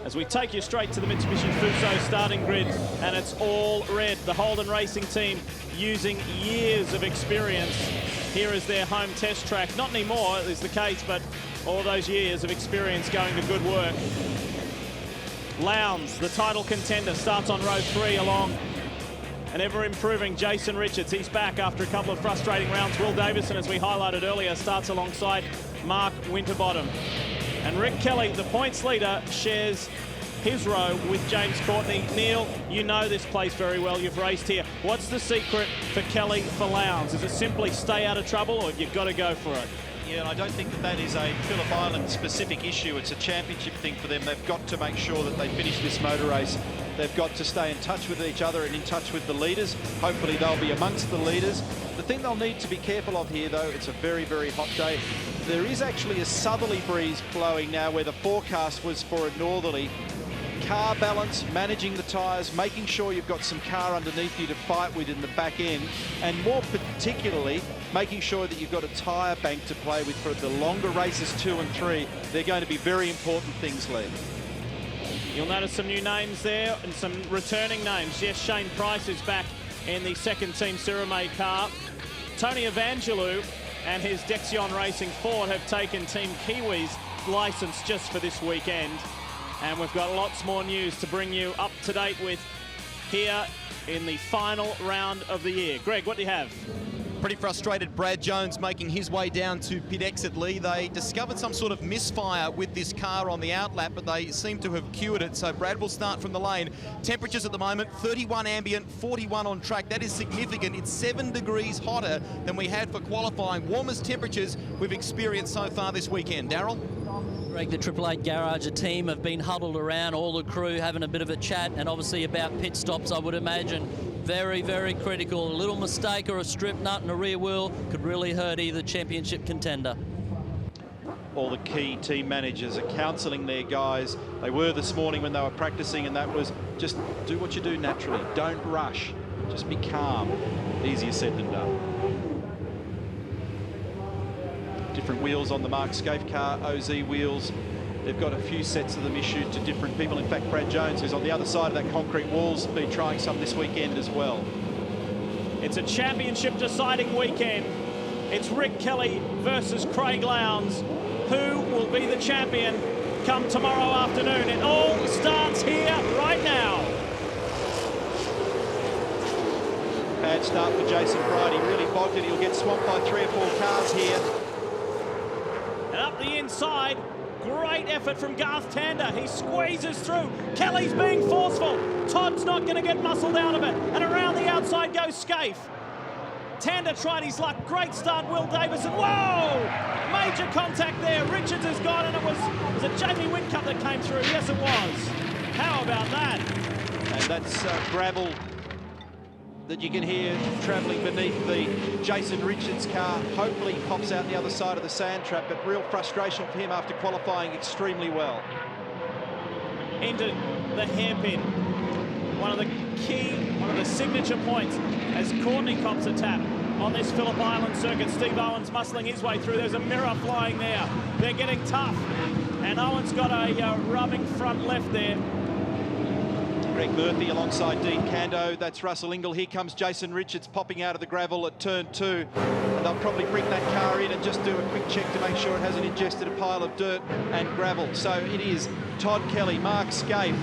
as we take you straight to the Mitsubishi Fuso starting grid, and it's all red. The Holden Racing team using years of experience. Here is their home test track. Not anymore is the case, but all those years of experience going to good work. Lowndes, the title contender, starts on row 3 along an ever-improving Jason Richards. He's back after a couple of frustrating rounds. Will Davison, as we highlighted earlier, starts alongside Mark Winterbottom. And Rick Kelly, the points leader, shares his row with James Courtney. Neil, you know this place very well. You've raced here. What's the secret for Kelly for Lowndes? Is it simply stay out of trouble, or you've got to go for it? Yeah, and I don't think that is a Phillip Island specific issue. It's a championship thing for them. They've got to make sure that they finish this motor race. They've got to stay in touch with each other and in touch with the leaders. Hopefully they'll be amongst the leaders. The thing they'll need to be careful of here, though, it's a very, very hot day. There is actually a southerly breeze blowing now, where the forecast was for a northerly. Car balance, managing the tyres, making sure you've got some car underneath you to fight with in the back end, and more particularly making sure that you've got a tyre bank to play with for the longer races 2 and 3. They're going to be very important things, Lee. You'll notice some new names there and some returning names. Yes, Shane Price is back in the second team Cirame car. Tony Evangelou and his Dexion Racing Ford have taken Team Kiwi's licence just for this weekend. And we've got lots more news to bring you up to date with here in the final round of the year. Greg, what do you have? Pretty frustrated Brad Jones making his way down to pit exit, Lee. They discovered some sort of misfire with this car on the outlap, but they seem to have cured it. So Brad will start from the lane. Temperatures at the moment, 31 ambient, 41 on track. That is significant. It's 7 degrees hotter than we had for qualifying. Warmest temperatures we've experienced so far this weekend. Darryl? Greg, the Triple Eight Garage, a team have been huddled around, all the crew having a bit of a chat, and obviously about pit stops, I would imagine. Very, very critical. A little mistake or a strip nut in a rear wheel could really hurt either championship contender. All the key team managers are counselling their guys. They were this morning when they were practicing, and that was just do what you do naturally. Don't rush. Just be calm. Easier said than done. Different wheels on the Mark Scaife car, OZ wheels. They've got a few sets of them issued to different people. In fact, Brad Jones, who's on the other side of that concrete wall's been trying some this weekend as well. It's a championship deciding weekend. It's Rick Kelly versus Craig Lowndes. Who will be the champion come tomorrow afternoon? It all starts here right now. Bad start for Jason Bright. He really bogged it. He'll get swamped by 3 or 4 cars here. And up the inside, great effort from Garth Tander. He squeezes through. Kelly's being forceful. Todd's not going to get muscled out of it. And around the outside goes Scaife. Tander tried his luck. Great start, Will Davison. Whoa! Major contact there. Richards is gone, and was it Jamie Whitcup that came through? Yes, it was. How about that? And that's gravel that you can hear travelling beneath the Jason Richards car. Hopefully he pops out the other side of the sand trap, but real frustration for him after qualifying extremely well. Into the hairpin. One of the signature points as Courtney cops a tap on this Phillip Island circuit. Steve Owens muscling his way through. There's a mirror flying there. They're getting tough. And Owens got a rubbing front left there. Greg Murphy alongside Dean Cando. That's Russell Ingall. Here comes Jason Richards popping out of the gravel at turn 2. And they'll probably bring that car in and just do a quick check to make sure it hasn't ingested a pile of dirt and gravel. So it is Todd Kelly, Mark Scaife,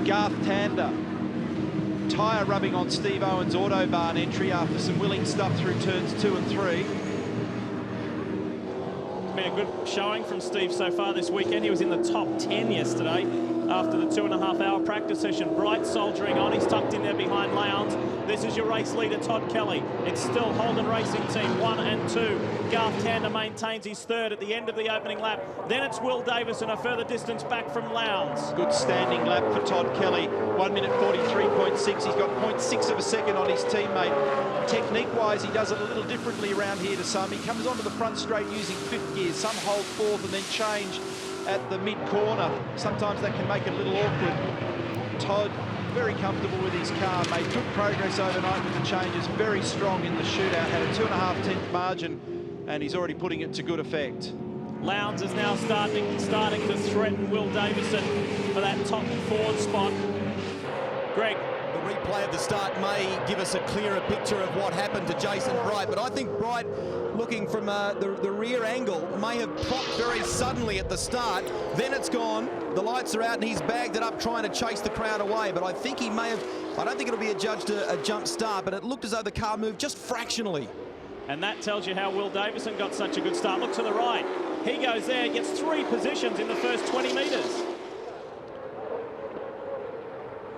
Garth Tander. Tyre rubbing on Steve Owens' Autobahn entry after some willing stuff through turns 2 and 3. It's been a good showing from Steve so far this weekend. He was in the top 10 yesterday after the 2.5-hour practice session. Bright soldiering on. He's tucked in there behind Lowndes. This is your race leader, Todd Kelly. It's still Holden Racing Team 1 and 2. Garth Tander maintains his third at the end of the opening lap. Then it's Will Davison, a further distance back from Lowndes. Good standing lap for Todd Kelly. 1 minute 43.6. He's got 0.6 of a second on his teammate. Technique-wise, he does it a little differently around here to some. He comes onto the front straight using 5th gear. Some hold 4th and then change at the mid-corner. Sometimes that can make it a little awkward. Todd, very comfortable with his car, made good progress overnight with the changes, very strong in the shootout, had a 2.5-tenth margin, and he's already putting it to good effect. Lowndes is now starting to threaten Will Davison for that top forward spot. Greg. The replay of the start may give us a clearer picture of what happened to Jason Bright, but I think Bright, looking from the rear angle, may have popped very suddenly at the start. Then it's gone, the lights are out, and he's bagged it up trying to chase the crowd away. But I think he may have, I don't think it'll be adjudged a jump start, but it looked as though the car moved just fractionally. And that tells you how Will Davison got such a good start. Look to the right. He goes there, gets 3 positions in the first 20 metres.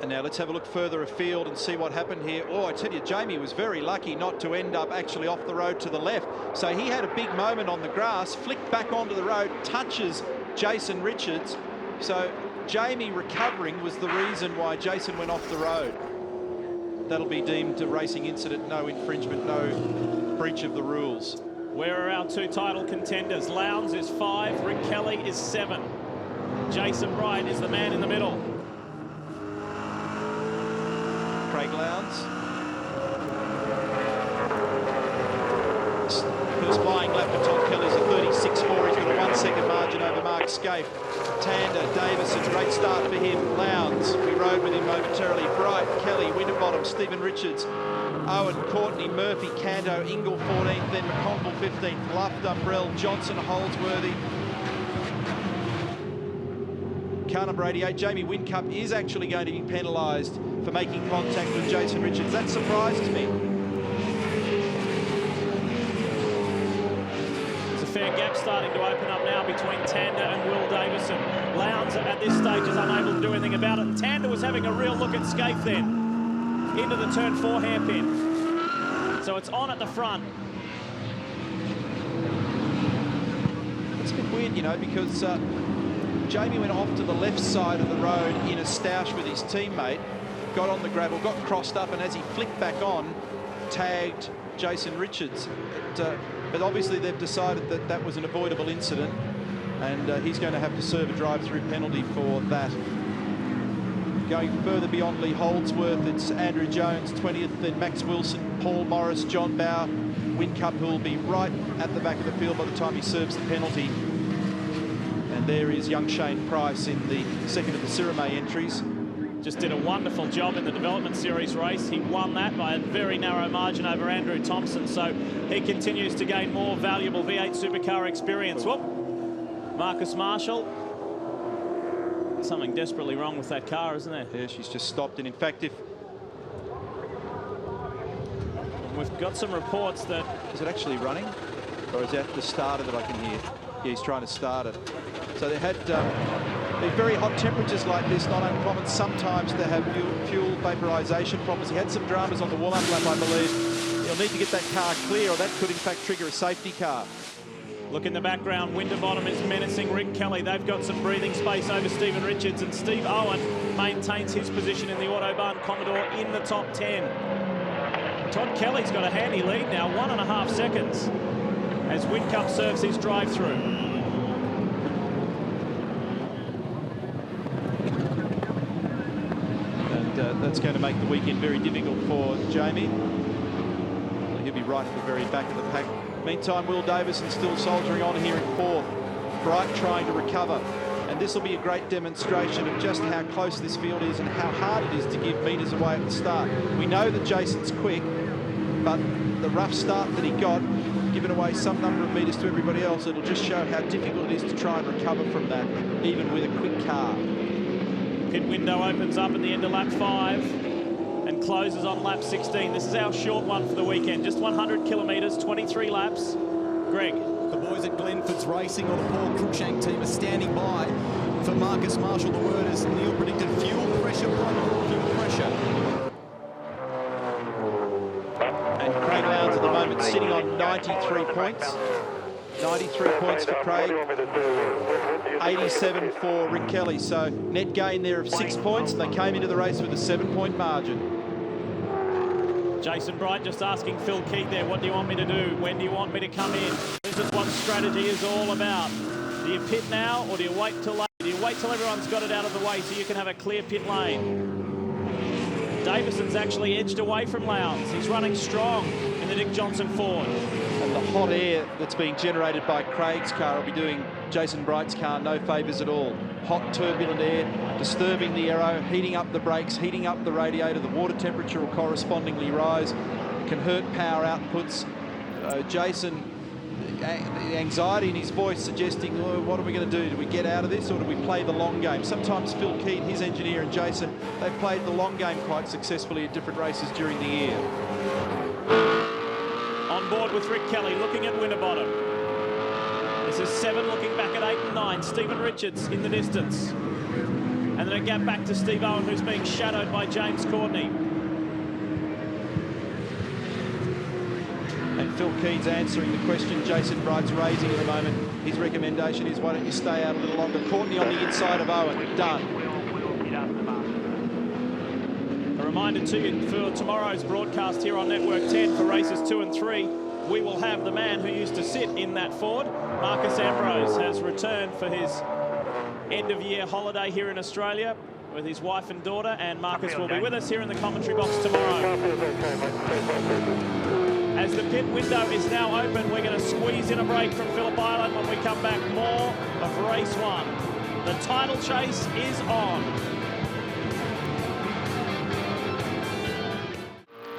And now let's have a look further afield and see what happened here. Oh, I tell you, Jamie was very lucky not to end up actually off the road to the left. So he had a big moment on the grass, flicked back onto the road, touches Jason Richards. So Jamie recovering was the reason why Jason went off the road. That'll be deemed a racing incident, no infringement, no breach of the rules. Where are our 2 title contenders? Lowndes is 5, Rick Kelly is 7. Jason Bright is the man in the middle. Craig Lowndes. First flying lap for Todd Kelly's a 36.4. He's got a 1 second margin over Mark Scaife. Tander, Davison, great start for him. Lowndes, we rode with him momentarily. Bright, Kelly, Winterbottom, Stephen Richards, Owen, Courtney, Murphy, Canto, Ingle 14th, then McConville 15th, Luft, Umbrell, Johnson, Holdsworthy. Car number 88, Jamie Whincup is actually going to be penalised for making contact with Jason Richards. That surprises me. There's a fair gap starting to open up now between Tander and Will Davison. Lowndes at this stage is unable to do anything about it. Tander was having a real look at Scaife then. Into the turn 4 hairpin. So it's on at the front. It's a bit weird, you know, because Jamie went off to the left side of the road in a stoush with his teammate, got on the gravel, got crossed up, and as he flicked back on, tagged Jason Richards. But obviously they've decided that that was an avoidable incident, and he's going to have to serve a drive-through penalty for that. Going further beyond Lee Holdsworth, it's Andrew Jones, 20th, then Max Wilson, Paul Morris, John Bauer, Whincup, who will be right at the back of the field by the time he serves the penalty. And there is young Shane Price in the second of the Sirame entries. Just did a wonderful job in the development series race. He won that by a very narrow margin over Andrew Thompson, so he continues to gain more valuable V8 supercar experience. Whoop. Marcus Marshall. Something desperately wrong with that car, isn't there? Yeah, she's just stopped. And in fact, if we've got some reports that... Is it actually running? Or is that the starter that I can hear? Yeah, he's trying to start it. So they had very hot temperatures like this, not uncommon sometimes to have fuel vaporization problems. He had some dramas on the warm-up lap, I believe. He'll need to get that car clear, or that could in fact trigger a safety car. Look in the background, Winterbottom is menacing Rick Kelly. They've got some breathing space over Stephen Richards, and Steve Owen maintains his position in the Autobahn Commodore in the top 10. Todd Kelly's got a handy lead now, 1.5 seconds, as Whincup serves his drive-through. And that's going to make the weekend very difficult for Jamie. He'll be right at the very back of the pack. Meantime, Will Davison still soldiering on here in 4th. Bright trying to recover. And this will be a great demonstration of just how close this field is and how hard it is to give metres away at the start. We know that Jason's quick, but the rough start that he got, given away some number of metres to everybody else, it'll just show how difficult it is to try and recover from that, even with a quick car. Pit window opens up at the end of lap 5. And closes on lap 16. This is our short one for the weekend. Just 100 kilometres, 23 laps. Greg. The boys at Glenford's Racing, or the Paul Cruikshank team, are standing by for Marcus Marshall. The word is Neil predicted fuel pressure problem. Fuel pressure. And Craig Lowndes at the moment sitting on 93 points. 93 points for Craig. 87 for Rick Kelly. So net gain there of 6 points. They came into the race with a 7-point margin. Jason Bright just asking Phil Keith there, what do you want me to do? When do you want me to come in? This is what strategy is all about. Do you pit now, or do you wait till later? Do you wait till everyone's got it out of the way so you can have a clear pit lane? Davison's actually edged away from Lowndes. He's running strong in the the Dick Johnson Ford. And the hot air that's being generated by Craig's car will be doing Jason Bright's car no favours at all. Hot, turbulent air, disturbing the aero, heating up the brakes, heating up the radiator. The water temperature will correspondingly rise. It can hurt power outputs. Jason, the anxiety in his voice suggesting, oh, what are we going to do? Do we get out of this or do we play the long game? Sometimes Phil Keane, his engineer, and Jason, they've played the long game quite successfully at different races during the year. On board with Rick Kelly, looking at Winterbottom. This is 7, looking back at 8 and 9. Stephen Richards in the distance. And then a gap back to Steve Owen, who's being shadowed by James Courtney. And Phil Keane's answering the question Jason Bright's raising at the moment. His recommendation is, why don't you stay out a little longer? Courtney on the inside of Owen. Done. A reminder to you for tomorrow's broadcast here on Network 10 for races 2 and 3. We will have the man who used to sit in that Ford. Marcus Ambrose has returned for his end-of-year holiday here in Australia with his wife and daughter, and Marcus will be with us here in the commentary box tomorrow. As the pit window is now open, we're going to squeeze in a break from Phillip Island. When we come back, more of race 1. The title chase is on.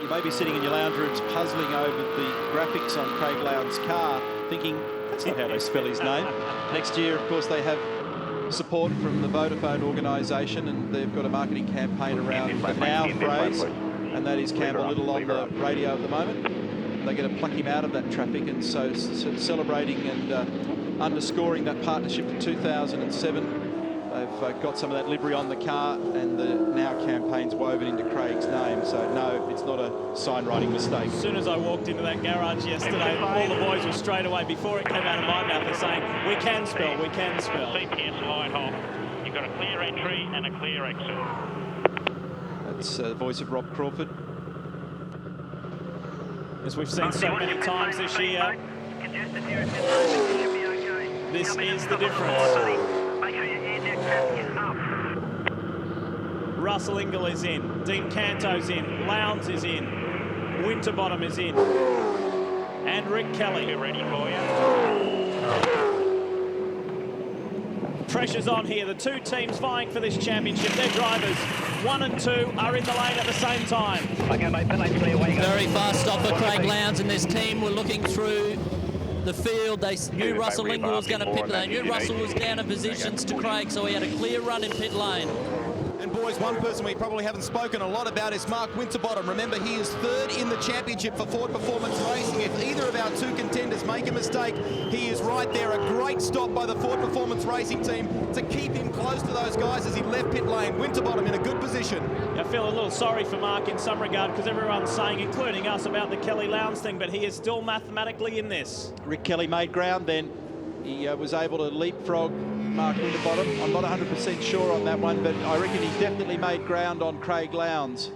You may be sitting in your lounge rooms puzzling over the graphics on Craig Lowndes' car, thinking, that's not how they spell his name. Next year, of course, they have support from the Vodafone organisation, and they've got a marketing campaign around the now phrase, and that is Campbell Little on the radio at the moment. They're going to pluck him out of that traffic, and so celebrating and underscoring that partnership in 2007. They've got some of that livery on the car, and the now campaign's woven into Craig's name. So no, it's not a sign writing mistake. As soon as I walked into that garage yesterday, all the boys were straight away, before it came out of my mouth, saying, we can spell, we can spell. CPS light off. You've got a clear entry and a clear exit. That's the voice of Rob Crawford. As we've seen so many times this year, this is the difference. Russell Ingall is in, Dean Canto's in, Lowndes is in, Winterbottom is in, and Rick Kelly. We're ready for you. Pressure's on here. The two teams vying for this championship. Their drivers, 1 and 2, are in the lane at the same time. Very fast stop for Craig Lowndes and this team. We're looking through the field. They knew Russell Ingall was going to pit, but they knew Russell was down in positions to Craig, so he had a clear run in pit lane. And boys, one person we probably haven't spoken a lot about is Mark Winterbottom. Remember, he is 3rd in the championship for Ford Performance Racing. If either of our 2 contenders make a mistake, he is right there. A great stop by the Ford Performance Racing team to keep him close to those guys as he left pit lane. Winterbottom in a good position. I feel a little sorry for Mark in some regard, because everyone's saying, including us, about the Kelly Lowndes thing, but he is still mathematically in this. Rick Kelly made ground then. He was able to leapfrog Mark Winterbottom. I'm not 100% sure on that one, but I reckon he definitely made ground on Craig Lowndes.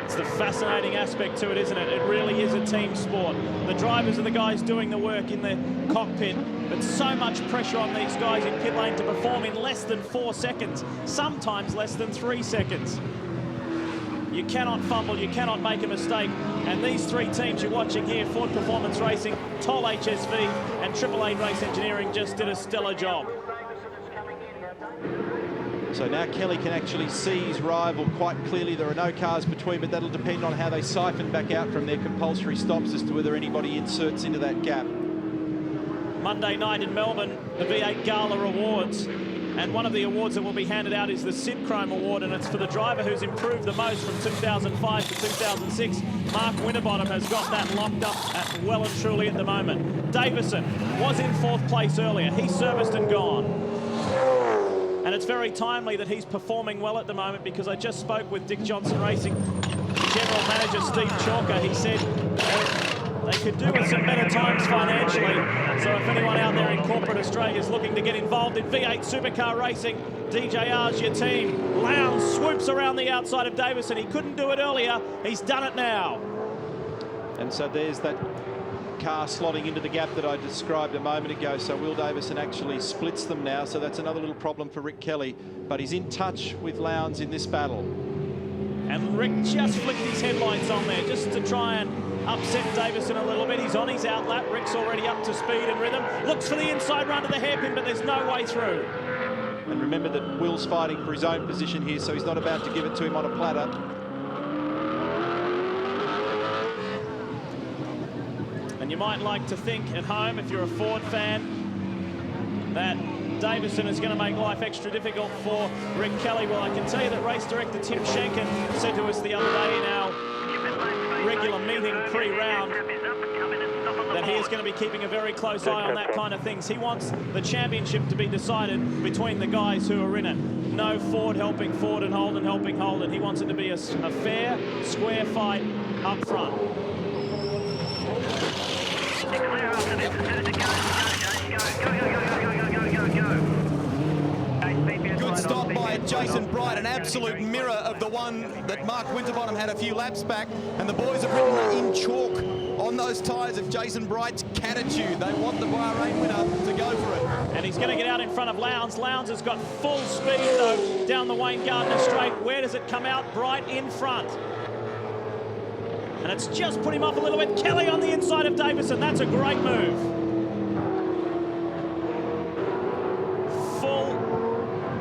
It's the fascinating aspect to it, isn't it? It really is a team sport. The drivers are the guys doing the work in the cockpit, but so much pressure on these guys in pit lane to perform in less than 4 seconds, sometimes less than 3 seconds. You cannot fumble, you cannot make a mistake. And these 3 teams you're watching here, Ford Performance Racing, Toll HSV and Triple A Race Engineering, just did a stellar job. So now Kelly can actually see his rival quite clearly. There are no cars between, but that'll depend on how they siphon back out from their compulsory stops as to whether anybody inserts into that gap. Monday night in Melbourne, the V8 Gala Awards. And one of the awards that will be handed out is the Sid Chrome Award, and it's for the driver who's improved the most from 2005 to 2006. Mark Winterbottom has got that locked up well and truly at the moment. Davison was in 4th place earlier. He's serviced and gone. And it's very timely that he's performing well at the moment, because I just spoke with Dick Johnson Racing General Manager Steve Chalker. He said they could do with some better times financially. So if anyone out there in corporate Australia is looking to get involved in V8 supercar racing, DJR's your team. Lowndes swoops around the outside of Davison. He couldn't do it earlier. He's done it now. And so there's that car slotting into the gap that I described a moment ago. So Will Davison actually splits them now. So that's another little problem for Rick Kelly. But he's in touch with Lowndes in this battle. And Rick just flicked his headlights on there just to try and upset Davison a little bit. He's on his outlap. Rick's already up to speed and rhythm. Looks for the inside run to the hairpin, but there's no way through. And remember that Will's fighting for his own position here, so he's not about to give it to him on a platter. And you might like to think at home, if you're a Ford fan, that Davison is going to make life extra difficult for Rick Kelly. Well, I can tell you that race director Tim Schenken said to us the other day in our regular meeting pre-round that he is going to be keeping a very close eye on that kind of things. He wants the championship to be decided between the guys who are in it. No Ford helping Ford and Holden helping Holden. He wants it to be a fair, square fight up front. Good stop by Jason Bright, an absolute mirror of the one that Mark Winterbottom had a few laps back, and the boys have written in chalk on those tyres of Jason Bright's catitude. They want the Bahrain winner to go for it. And he's going to get out in front of Lowndes. Lowndes has got full speed, though, down the Wayne Gardner straight. Where does it come out? Bright in front. And it's just put him off a little bit. Kelly on the inside of Davison. That's a great move.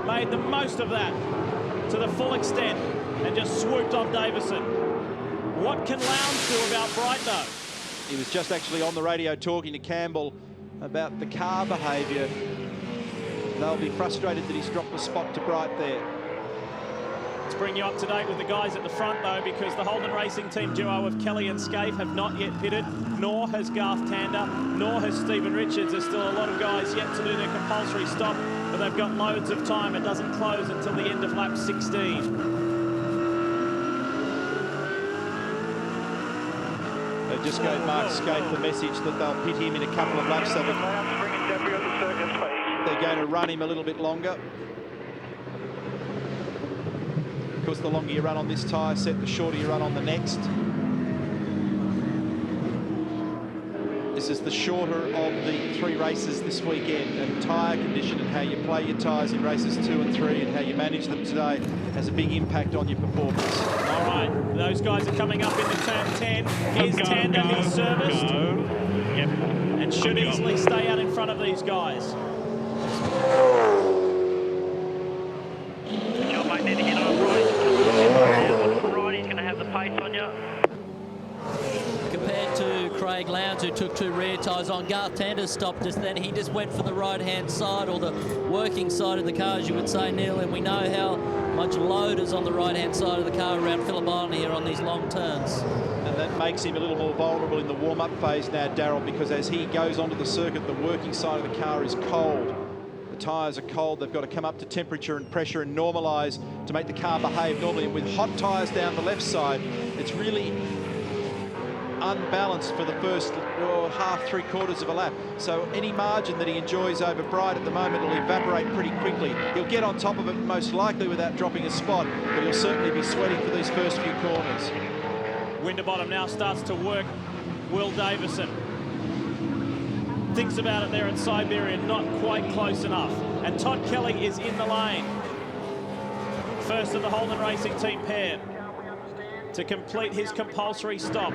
Made the most of that to the full extent and just swooped on Davison. What can Lowndes do about Bright, though? He was just actually on the radio talking to Campbell about the car behaviour. They'll be frustrated that he's dropped the spot to Bright there. Let's bring you up to date with the guys at the front, though, because the Holden Racing Team duo of Kelly and Scaife have not yet pitted, nor has Garth Tander, nor has Stephen Richards. There's still a lot of guys yet to do their compulsory stop, but they've got loads of time. It doesn't close until the end of lap 16. They just gave Mark Scaife the message that they'll pit him in a couple of laps. So they're going to run him a little bit longer. Of course, the longer you run on this tyre set, the shorter you run on the next. This is the shorter of the 3 races this weekend, and tyre condition and how you play your tyres in races 2 and 3 and how you manage them today has a big impact on your performance. All right, those guys are coming up into turn 10. Here's Tander, he's serviced. Yep. And should easily stay out in front of these guys. John might need to get on right. Right, he's going to have the pace on you. Compared to Craig Lowndes, who took 2 rear tyres on, Garth Tander stopped just then. He just went for the right-hand side, or the working side of the car, as you would say, Neil, and we know how much load is on the right-hand side of the car around Phillip Island here on these long turns. And that makes him a little more vulnerable in the warm-up phase now, Darryl, because as he goes onto the circuit, the working side of the car is cold. The tyres are cold. They've got to come up to temperature and pressure and normalise to make the car behave normally. And with hot tyres down the left side, it's really unbalanced for the first half, 3/4 of a lap. So any margin that he enjoys over Bright at the moment will evaporate pretty quickly. He'll get on top of it most likely without dropping a spot, but he'll certainly be sweating for these first few corners. Winterbottom now starts to work Will Davison. Thinks about it there at Siberian, not quite close enough. And Todd Kelly is in the lane. First of the Holden Racing Team pair to complete his compulsory stop.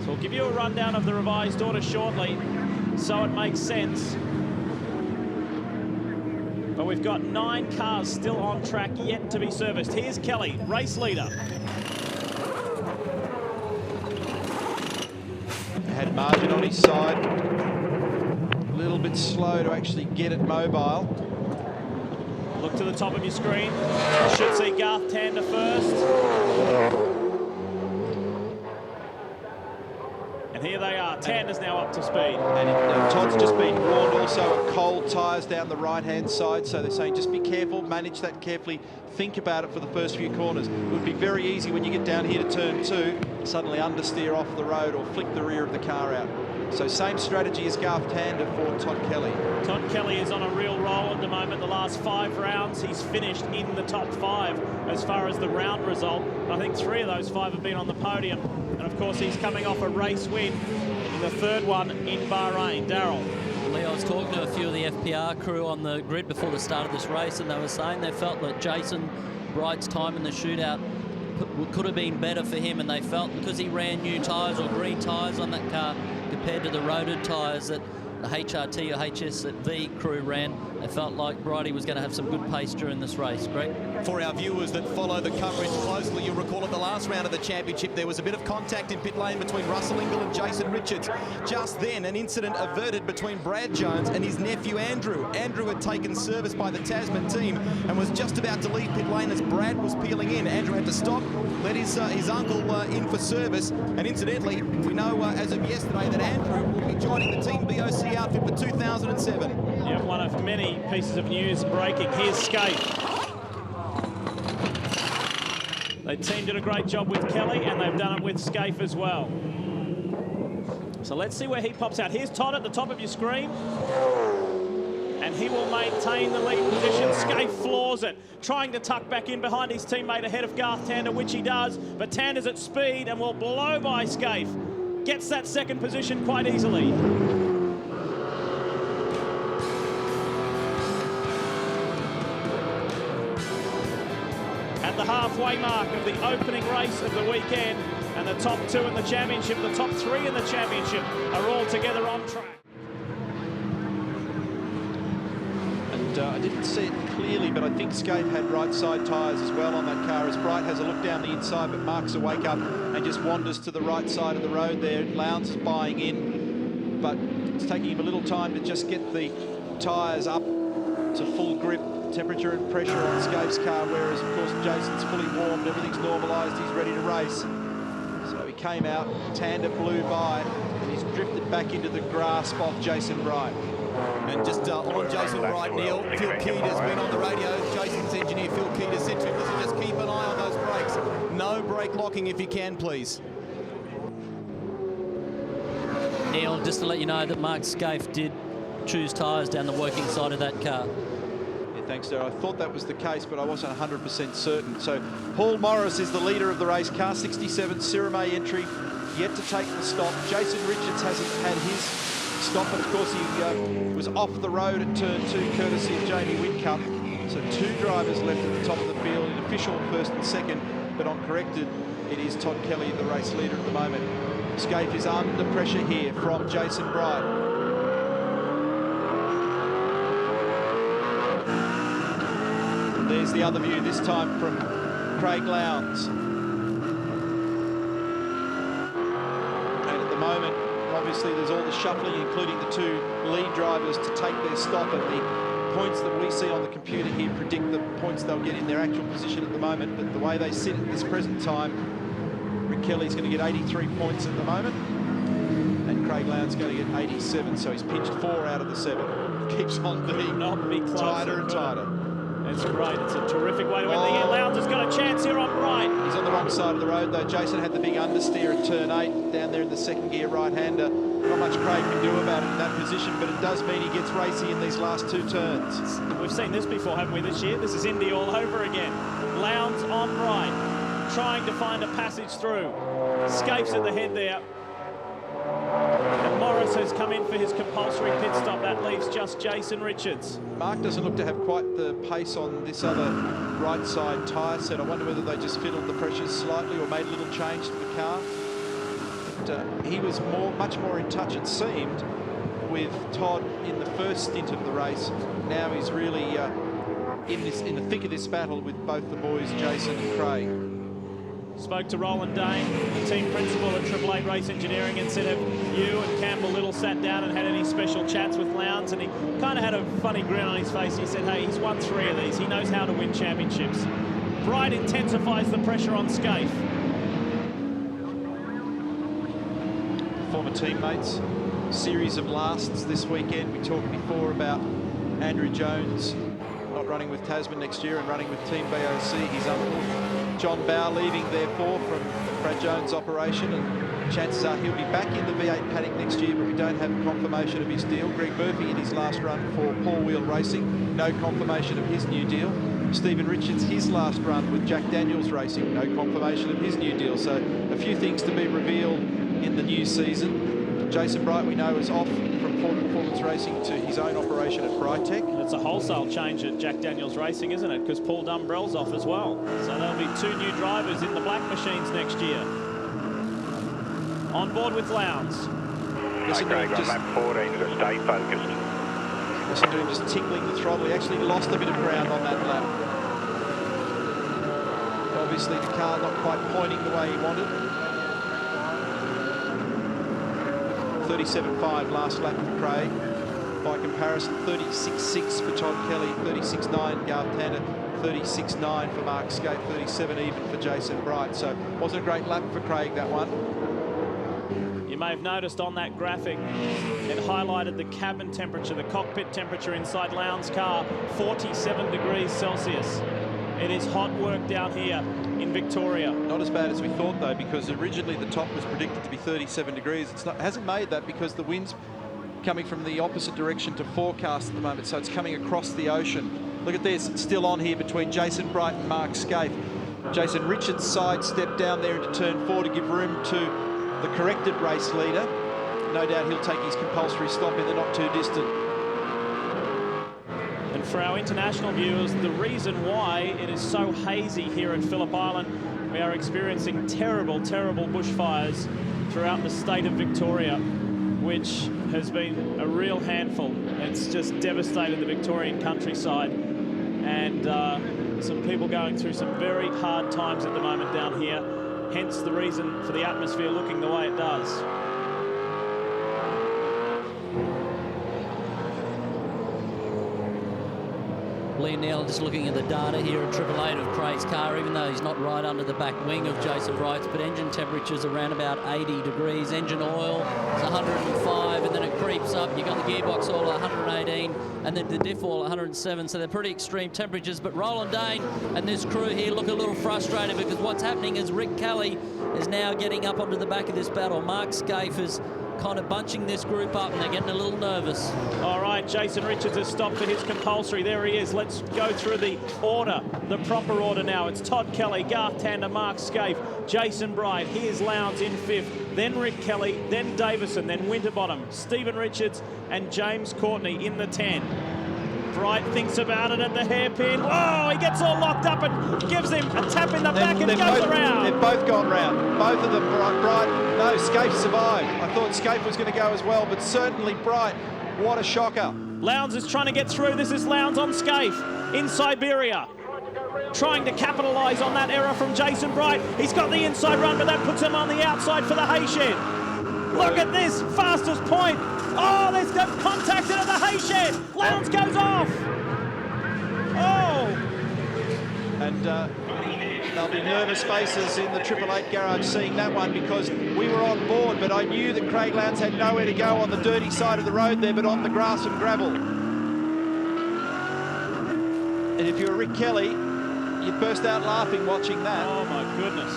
So we'll give you a rundown of the revised order shortly, so it makes sense. But we've got 9 cars still on track yet to be serviced. Here's Kelly, race leader. Had margin on his side. A little bit slow to actually get it mobile. Look to the top of your screen. Should see Garth Tander first. And here they are. Tander's now up to speed. And Todd's just been warned also of cold tyres down the right-hand side, so they're saying just be careful, manage that carefully, think about it for the first few corners. It would be very easy when you get down here to turn 2, suddenly understeer off the road or flick the rear of the car out. So same strategy as Garth Tander for Todd Kelly. Todd Kelly is on a real roll at the moment. The last 5 rounds, he's finished in the top 5 as far as the round result. I think 3 of those 5 have been on the podium. And of course, he's coming off a race win in the 3rd one in Bahrain. Darryl. Lee, I was talking to a few of the the FPR crew on the grid before the start of this race, and they were saying they felt that Jason Wright's time in the shootout could have been better for him, and they felt because he ran new tyres or green tyres on that car compared to the roaded tyres that the HRT or HSV crew ran, they felt like Bridie was going to have some good pace during this race. Greg? For our viewers that follow the coverage closely, you'll recall at the last round of the championship there was a bit of contact in pit lane between Russell Ingall and Jason Richards. Just then an incident averted between Brad Jones and his nephew Andrew. Andrew had taken service by the Tasman team and was just about to leave pit lane as Brad was peeling in. Andrew had to stop, let his uncle in for service, and incidentally we know as of yesterday that Andrew will be joining the Team BOC outfit for 2007. Yeah, one of many pieces of news breaking. Here's Skate. The team did a great job with Kelly, and they've done it with Scaife as well. So let's see where he pops out. Here's Todd at the top of your screen. And he will maintain the lead position. Scaife floors it, trying to tuck back in behind his teammate ahead of Garth Tander, which he does. But Tander's at speed and will blow by Scaife. Gets that second position quite easily. At the halfway mark of the opening race of the weekend, and the top two in the championship, the top three in the championship are all together on track. And I didn't see it clearly, but I think Skate had right side tyres as well on that car, as Bright has a look down the inside, but Mark's a wake up and just wanders to the right side of the road there. Lowndes is buying in, but it's taking him a little time to just get the tyres up to full grip. Temperature and pressure on Skaife's car, whereas of course Jason's fully warmed, everything's normalised, he's ready to race. So he came out, Tander blew by, and he's drifted back into the grasp of Jason Wright. And just on Jason Wright, Neil, Phil Keeder's been on the radio. Jason's engineer Phil Keeder said to him, listen, just keep an eye on those brakes. No brake locking if you can, please. Neil, just to let you know that Mark Scaife did choose tyres down the working side of that car. Thanks, Darryl. I thought that was the case, but I wasn't 100% certain. So Paul Morris is the leader of the race. Car 67, Sirame entry, yet to take the stop. Jason Richards hasn't had his stop, but of course he was off the road at turn 2, courtesy of Jamie Whitcup. So 2 drivers left at the top of the field, in official first and second, but on corrected, it is Todd Kelly, the race leader at the moment. Skaife is under pressure here from Jason Bright. There's the other view, this time from Craig Lowndes. And at the moment, obviously there's all the shuffling, including the 2 lead drivers to take their stop, and the points that we see on the computer here predict the points they'll get in their actual position at the moment, but the way they sit at this present time, Rick Kelly's going to get 83 points at the moment, and Craig Lowndes going to get 87, so he's pinched 4 out of the 7. Keeps on being tighter and tighter. It's great. It's a terrific way to end the year. Lowndes has got a chance here on right. He's on the wrong side of the road, though. Jason had the big understeer at turn 8, down there in the second gear right-hander. Not much Craig can do about it in that position, but it does mean he gets racy in these last 2 turns. We've seen this before, haven't we, this year? This is Indy all over again. Lowndes on right, trying to find a passage through. Scaife's at the head there. And Morris has come in for his compulsory pit stop. That leaves just Jason Richards. Mark doesn't look to have quite the pace on this other right side tyre set. I wonder whether they just fiddled the pressures slightly or made a little change to the car. But, he was much more in touch, it seemed, with Todd in the first stint of the race. Now he's really in the thick of this battle with both the boys, Jason and Craig. Spoke to Roland Dane, the team principal at Triple Eight Race Engineering, and said, have you and Campbell Little sat down and had any special chats with Lowndes? And he kind of had a funny grin on his face. He said, hey, he's won 3 of these. He knows how to win championships. Bright intensifies the pressure on Scaife. Former teammates, series of lasts this weekend. We talked before about Andrew Jones not running with Tasman next year and running with Team BOC, his uncle. John Bow leaving, therefore, from Brad Jones' operation, and chances are he'll be back in the V8 paddock next year, but we don't have confirmation of his deal. Greg Murphy in his last run for Paul Wheel Racing, no confirmation of his new deal. Stephen Richards, his last run with Jack Daniels Racing, no confirmation of his new deal. So a few things to be revealed in the new season. Jason Bright, we know, is off from Ford Performance Racing to his own operation at Brightech. It's a wholesale change at Jack Daniels Racing, isn't it? Because Paul Dumbrell's off as well. So there'll be 2 new drivers in the black machines next year. On board with Lowndes. Listen to him just, lap 14 to stay focused. listen to him just tickling the throttle. He actually lost a bit of ground on that lap. Obviously the car not quite pointing the way he wanted. 37.5 last lap for Craig. By comparison, 36.6 for Todd Kelly, 36.9 Garth Tander, 36.9 for Mark Skate, 37 even for Jason Bright. So wasn't a great lap for Craig, that one. You may have noticed on that graphic, it highlighted the cabin temperature, the cockpit temperature inside Lowndes' car, 47 degrees Celsius. It is hot work down here in Victoria. Not as bad as we thought, though, because originally the top was predicted to be 37 degrees. It hasn't made that because the wind's coming from the opposite direction to forecast at the moment, so it's coming across the ocean. Look at this, it's still on here between Jason Bright and Mark Skate. Jason Richards sidestepped down there into turn 4 to give room to the corrected race leader. No doubt he'll take his compulsory stop in the not too distant. And for our international viewers, the reason why it is so hazy here at Phillip Island, we are experiencing terrible, terrible bushfires throughout the state of Victoria, which has been a real handful. It's just devastated the Victorian countryside, and some people going through some very hard times at the moment down here. Hence the reason for the atmosphere looking the way it does. Lee Neal just looking at the data here at 888 of Craig's car, even though he's not right under the back wing of Jason Bright's, but engine temperature's around about 80 degrees. Engine oil is 105, and then it creeps up. You've got the gearbox oil at 118, and then the diff oil at 107, so they're pretty extreme temperatures. But Roland Dane and this crew here look a little frustrated because what's happening is Rick Kelly is now getting up onto the back of this battle. Mark Skaife is kind of bunching this group up, and they're getting a little nervous. All right, Jason Richards has stopped for his compulsory. There he is. Let's go through the order, the proper order now. It's Todd Kelly, Garth Tander, Mark Skaife, Jason Bright. Here's Lowndes in 5th, then Rick Kelly, then Davison, then Winterbottom, Stephen Richards, and James Courtney in the 10. Bright thinks about it at the hairpin. Oh, he gets all locked up and gives him a tap in the back and goes around. They've both gone round. Both of them, Bright. No, Skaife survived. I thought Skaife was going to go as well, but certainly Bright. What a shocker. Lowndes is trying to get through. This is Lowndes on Skaife in Siberia, trying to capitalise on that error from Jason Bright. He's got the inside run, but that puts him on the outside for the Hayshed. Look at this, fastest point. Oh, there's contact into the Hayshed. Lowndes goes off. Oh. And there'll be nervous faces in the 888 garage seeing that one, because we were on board, but I knew that Craig Lowndes had nowhere to go on the dirty side of the road there, but on the grass and gravel. And if you're Rick Kelly, you'd burst out laughing watching that. Oh my goodness.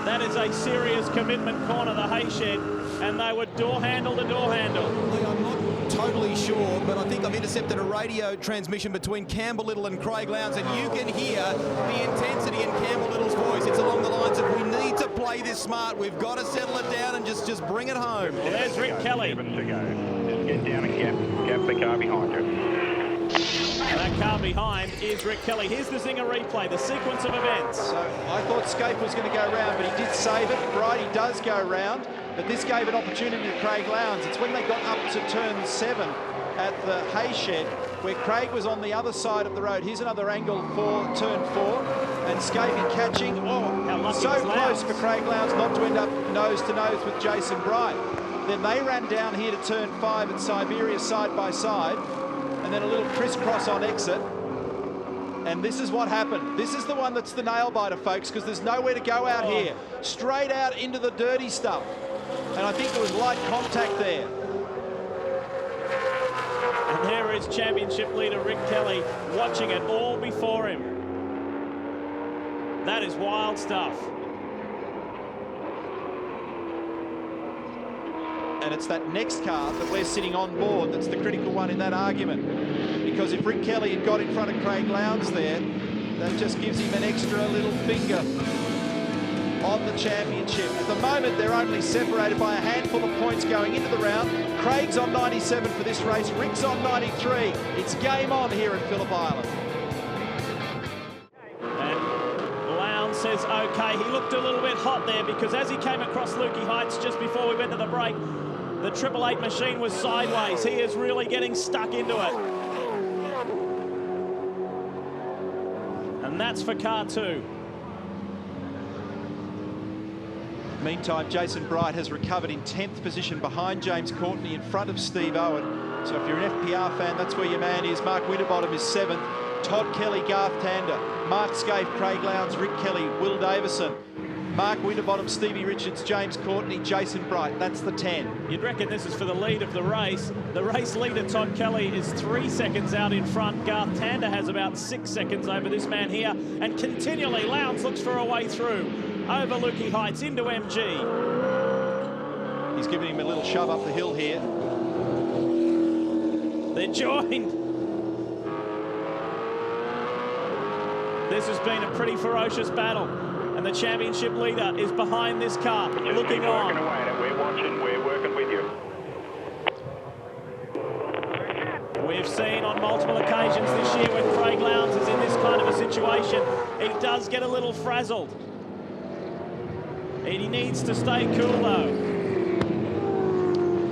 That is a serious commitment corner, the Hayshed, and they were door handle to door handle. I'm not totally sure, but I think I've intercepted a radio transmission between Campbell Little and Craig Lowndes, and you can hear the intensity in Campbell Little's voice. It's along the lines of, we need to play this smart. We've got to settle it down and just bring it home. Well, there's Rick Kelly. To go. Just get down and gap the car behind you. That car behind is Rick Kelly. Here's the Zinger replay, the sequence of events. So I thought Skaife was going to go round, but he did save it. Brighty does go round, but this gave an opportunity to Craig Lowndes. It's when they got up to turn 7 at the Hayshed, where Craig was on the other side of the road. Here's another angle for turn 4, and Skaife catching. Oh, so close for Craig Lowndes not to end up nose to nose with Jason Bright. Then they ran down here to turn 5 at Siberia side by side, and then a little crisscross on exit. And this is what happened. This is the one that's the nail biter, folks, because there's nowhere to go out here. Straight out into the dirty stuff. And I think there was light contact there. And there is championship leader Rick Kelly watching it all before him. That is wild stuff. And it's that next car that we're sitting on board that's the critical one in that argument. Because if Rick Kelly had got in front of Craig Lowndes there, that just gives him an extra little finger. of the championship. At the moment, they're only separated by a handful of points going into the round. Craig's on 97 for this race. Rick's on 93. It's game on here at Phillip Island. And Lowndes says okay. He looked a little bit hot there because as he came across Lukey Heights just before we went to the break, the 888 machine was sideways. He is really getting stuck into it. And that's for car 2. Meantime, Jason Bright has recovered in 10th position behind James Courtney in front of Steve Owen. So if you're an FPR fan, that's where your man is. Mark Winterbottom is 7th. Todd Kelly, Garth Tander, Mark Scaife, Craig Lowndes, Rick Kelly, Will Davison, Mark Winterbottom, Stevie Richards, James Courtney, Jason Bright. That's the 10. You'd reckon this is for the lead of the race. The race leader, Todd Kelly, is 3 seconds out in front. Garth Tander has about 6 seconds over this man here. And continually, Lowndes looks for a way through. Over Lukey Heights into MG. He's giving him a little shove up the hill here. They're joined. This has been a pretty ferocious battle. And the championship leader is behind this car, looking on. Away at it. We're watching, we're working with you. We've seen on multiple occasions this year when Craig Lowndes is in this kind of a situation, he does get a little frazzled. And he needs to stay cool though.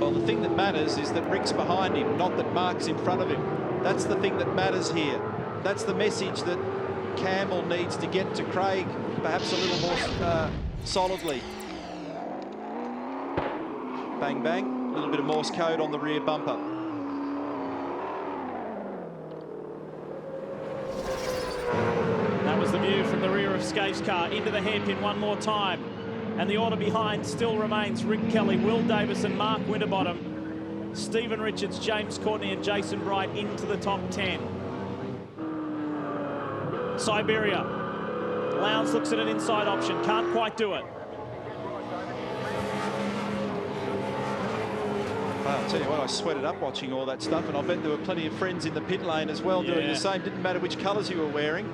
Well, the thing that matters is that Rick's behind him, not that Mark's in front of him. That's the thing that matters here. That's the message that Campbell needs to get to Craig, perhaps a little more solidly. Bang, bang. A little bit of Morse code on the rear bumper. That was the view from the rear of Scaife's car into the hairpin one more time. And the order behind still remains Rick Kelly, Will Davison, Mark Winterbottom, Stephen Richards, James Courtney and Jason Bright into the top 10. Siberia. Lowndes looks at an inside option, can't quite do it. Well, I'll tell you what, I sweated up watching all that stuff, and I bet there were plenty of friends in the pit lane as well doing the same. Didn't matter which colours you were wearing.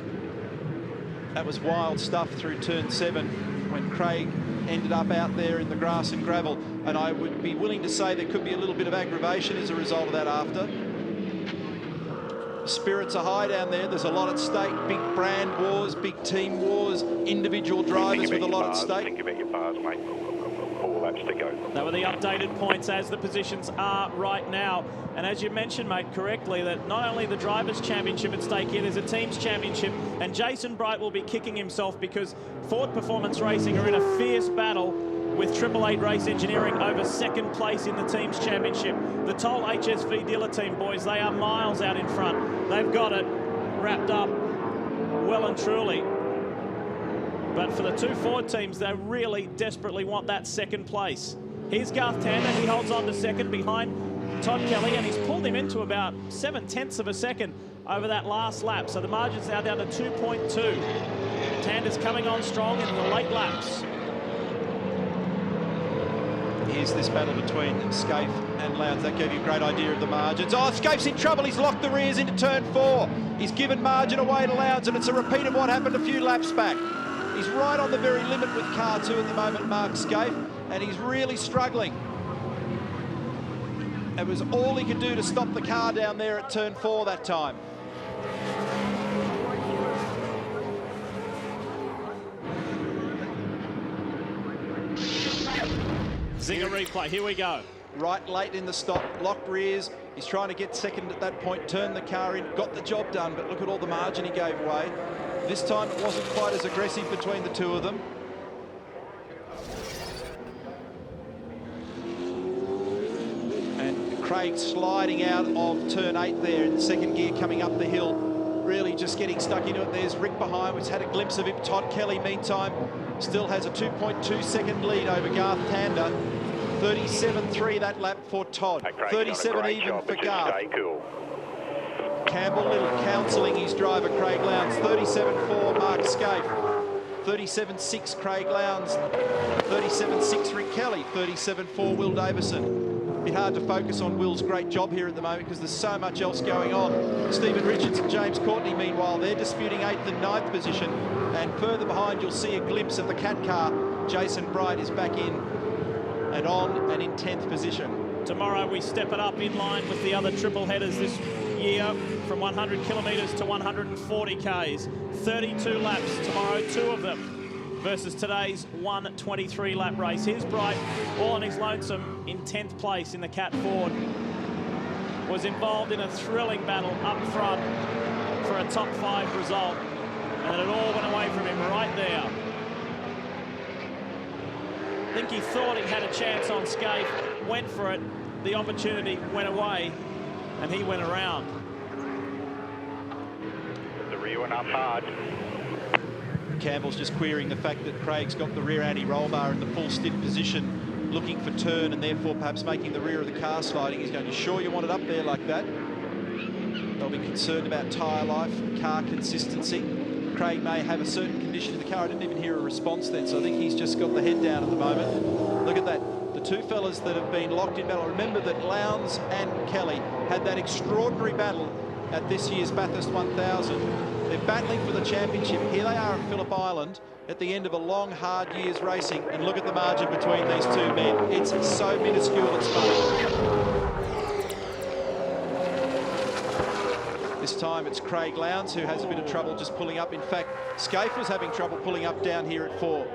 That was wild stuff through turn 7 when Craig ended up out there in the grass and gravel, and I would be willing to say there could be a little bit of aggravation as a result of that after. Spirits are high down there. There's a lot at stake. Big brand wars, big team wars, individual drivers with a lot at stake. Think about your bars, mate. 4 laps to go. That were the updated points as the positions are right now. And as you mentioned, mate, correctly, that not only the Drivers' Championship at stake here, there's a Teams' Championship, and Jason Bright will be kicking himself because Ford Performance Racing are in a fierce battle with 888 Race Engineering over 2nd place in the Teams' Championship. The Toll HSV dealer team, boys, they are miles out in front. They've got it wrapped up well and truly. But for the 2 Ford teams, they really desperately want that 2nd place. Here's Garth Tander. He holds on to 2nd behind Todd Kelly, and he's pulled him into about 7/10 of a second over that last lap. So the margin's now down to 2.2. Tander's coming on strong in the late laps. Here's this battle between Scaife and Lowndes. That gave you a great idea of the margins. Oh, Scaife's in trouble. He's locked the rears into turn 4. He's given margin away to Lowndes, and it's a repeat of what happened a few laps back. He's right on the very limit with car 2 at the moment, Mark Scaife, and he's really struggling. It was all he could do to stop the car down there at turn 4 that time. Zinger replay, here we go. Right late in the stop, locked rears. He's trying to get 2nd at that point, turn the car in, got the job done, but look at all the margin he gave away. This time it wasn't quite as aggressive between the 2 of them. And Craig sliding out of turn 8 there in the 2nd gear, coming up the hill, really just getting stuck into it. There's Rick behind, which had a glimpse of him. Todd Kelly, meantime, still has a 2.2 second lead over Garth Tander. 37.3 that lap for Todd. 37 even for Garth. Stay cool. Campbell Little counselling his driver, Craig Lowndes. 37.4 Mark Scaife. 37.6 Craig Lowndes. 37.6 Rick Kelly. 37.4 Will Davison. A bit hard to focus on Will's great job here at the moment because there's so much else going on. Stephen Richards and James Courtney, meanwhile, they're disputing 8th and 9th position. And further behind, you'll see a glimpse of the Cat car Jason Bright is back in and on and in 10th position. Tomorrow we step it up in line with the other triple headers this year from 100 kilometres to 140 Ks. 32 laps tomorrow, 2 of them, versus today's 123 lap race. Here's Bright, all on his lonesome, in 10th place in the Cat Ford. Was involved in a thrilling battle up front for a top 5 result, and it all went away from him right there. I think he thought he had a chance on Scaife, went for it, the opportunity went away, and he went around. The rear went up hard. Campbell's just querying the fact that Craig's got the rear anti-roll bar in the full stiff position, looking for turn and therefore perhaps making the rear of the car sliding. He's going, you sure you want it up there like that? They'll be concerned about tyre life, car consistency. Craig may have a certain condition in the car. I didn't even hear a response then, so I think he's just got the head down at the moment. Look at that. The 2 fellas that have been locked in battle. Remember that Lowndes and Kelly had that extraordinary battle at this year's Bathurst 1000. They're battling for the championship. Here they are at Phillip Island at the end of a long, hard year's racing. And look at the margin between these 2 men. It's so minuscule, it's funny. This time it's Craig Lowndes who has a bit of trouble just pulling up. In fact, Scaife was having trouble pulling up down here at 4.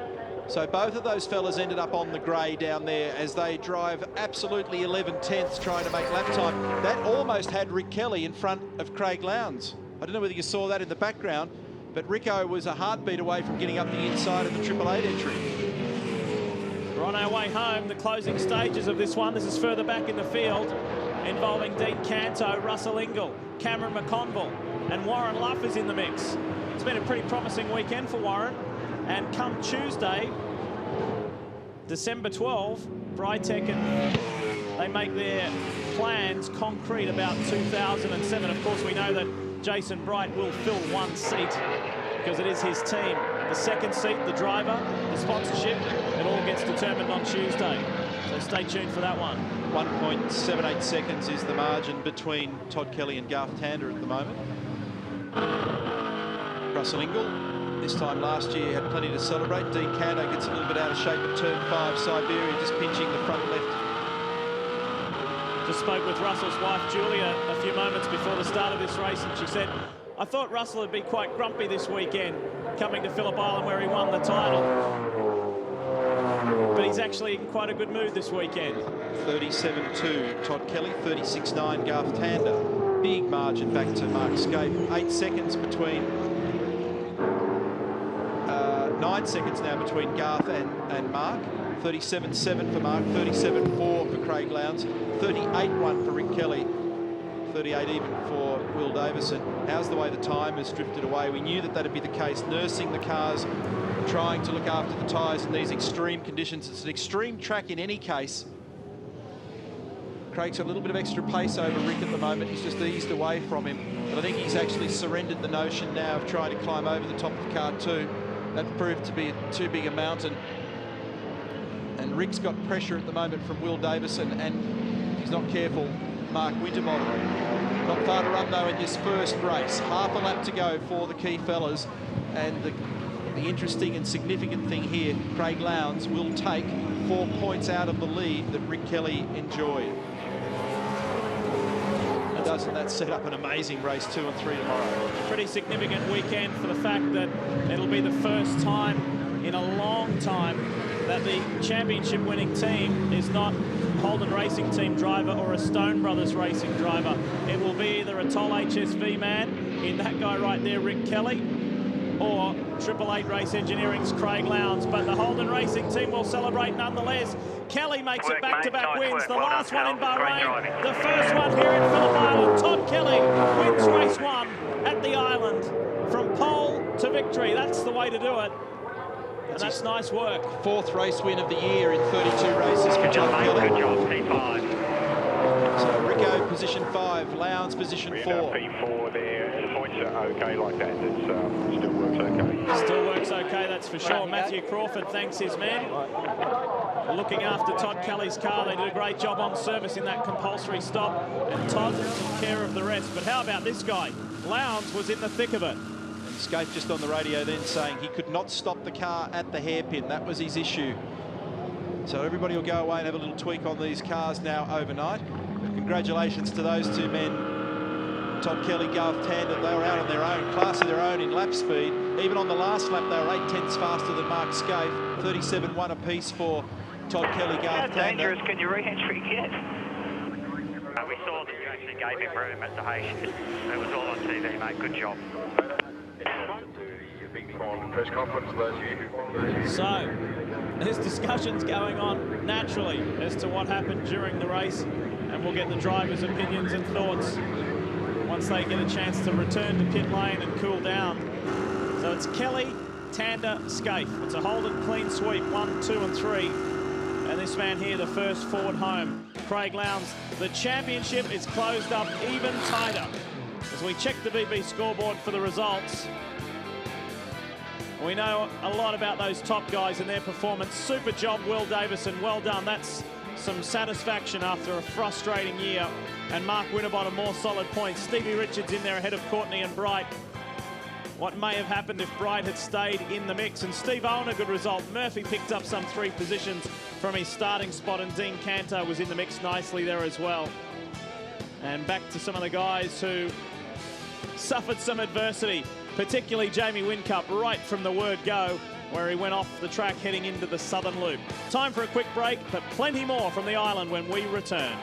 So both of those fellas ended up on the grey down there as they drive absolutely 11/10ths trying to make lap time. That almost had Rick Kelly in front of Craig Lowndes. I don't know whether you saw that in the background, but Rico was a heartbeat away from getting up the inside of the 888 entry. We're on our way home, the closing stages of this one. This is further back in the field, involving Dean Canto, Russell Ingall, Cameron McConville, and Warren Luff is in the mix. It's been a pretty promising weekend for Warren. And come Tuesday, December 12, Brytech and they make their plans concrete about 2007. Of course, we know that Jason Bright will fill 1 seat because it is his team. The 2nd seat, the driver, the sponsorship, it all gets determined on Tuesday. So stay tuned for that one. 1.78 seconds is the margin between Todd Kelly and Garth Tander at the moment. Russell Ingall, this time last year, had plenty to celebrate. Dean Canto gets a little bit out of shape at turn 5. Siberia just pinching the front left. Just spoke with Russell's wife, Julia, a few moments before the start of this race, and she said, I thought Russell would be quite grumpy this weekend, coming to Phillip Island where he won the title. But he's actually in quite a good mood this weekend. 37.2 Todd Kelly, 36.9 Garth Tander. Big margin back to Mark Scaife. 8 seconds between... 9 seconds now between Garth and Mark. 37.7 for Mark, 37.4 for Craig Lowndes, 38.1 for Rick Kelly, 38 even for Will Davison. How's the way the time has drifted away? We knew that that'd be the case, nursing the cars, trying to look after the tyres in these extreme conditions. It's an extreme track in any case. Craig's got a little bit of extra pace over Rick at the moment. He's just eased away from him. But I think he's actually surrendered the notion now of trying to climb over the top of car 2. That proved to be too big a mountain. And Rick's got pressure at the moment from Will Davison, and if he's not careful, Mark Winterbottom. Not far to run though in this first race. Half a lap to go for the key fellas. And the interesting and significant thing here, Craig Lowndes will take 4 points out of the lead that Rick Kelly enjoyed. Doesn't that set up an amazing race 2 and 3 tomorrow? Pretty significant weekend for the fact that it'll be the first time in a long time that the championship winning team is not Holden Racing Team driver or a Stone Brothers Racing driver. It will be either a Toll HSV man in that guy right there, Rick Kelly, or 888 Race Engineering's Craig Lowndes, but the Holden Racing Team will celebrate nonetheless. Kelly makes it back-to-back wins. The last one in Bahrain, the first one here at Phillip Island. Todd Kelly wins race 1 at the island from pole to victory. That's the way to do it. And that's nice work. 4th race win of the year in 32 races for Todd Kelly. Good job, P5. So Rico position 5, Lowndes position 4. P4 there, the points are okay like that. It still works okay. Still works okay, that's for sure. Matthew Crawford thanks his men. Looking after Todd Kelly's car. They did a great job on service in that compulsory stop, and Todd took care of the rest. But how about this guy? Lowndes was in the thick of it. Scaife just on the radio then saying he could not stop the car at the hairpin. That was his issue. So everybody will go away and have a little tweak on these cars now overnight. Congratulations to those two men, Todd Kelly, Garth Tander. They were out on their own, class of their own in lap speed. Even on the last lap, they were 8/10 faster than Mark Scaife. 37.1 apiece for Todd Kelly, Garth Tander. How dangerous can your re-entry get? We saw that you actually gave him room at the hay shed. It was all on TV, mate. Good job. So, there's discussions going on naturally as to what happened during the race, and we'll get the drivers' opinions and thoughts once they get a chance to return to pit lane and cool down. So it's Kelly, Tander, Scaife. It's a Holden clean sweep, 1, 2 and 3. And this man here, the first Ford home. Craig Lowndes, the championship is closed up even tighter. As we check the VB scoreboard for the results, we know a lot about those top guys and their performance. Super job, Will Davison, well done. That's some satisfaction after a frustrating year. And Mark Winterbottom, more solid points. Stevie Richards in there ahead of Courtney and Bright. What may have happened if Bright had stayed in the mix. And Steve Owen, a good result. Murphy picked up some 3 positions from his starting spot, and Dean Cantor was in the mix nicely there as well. And back to some of the guys who suffered some adversity, particularly Jamie Whincup, right from the word go, where he went off the track heading into the Southern Loop. Time for a quick break, but plenty more from the island when we return.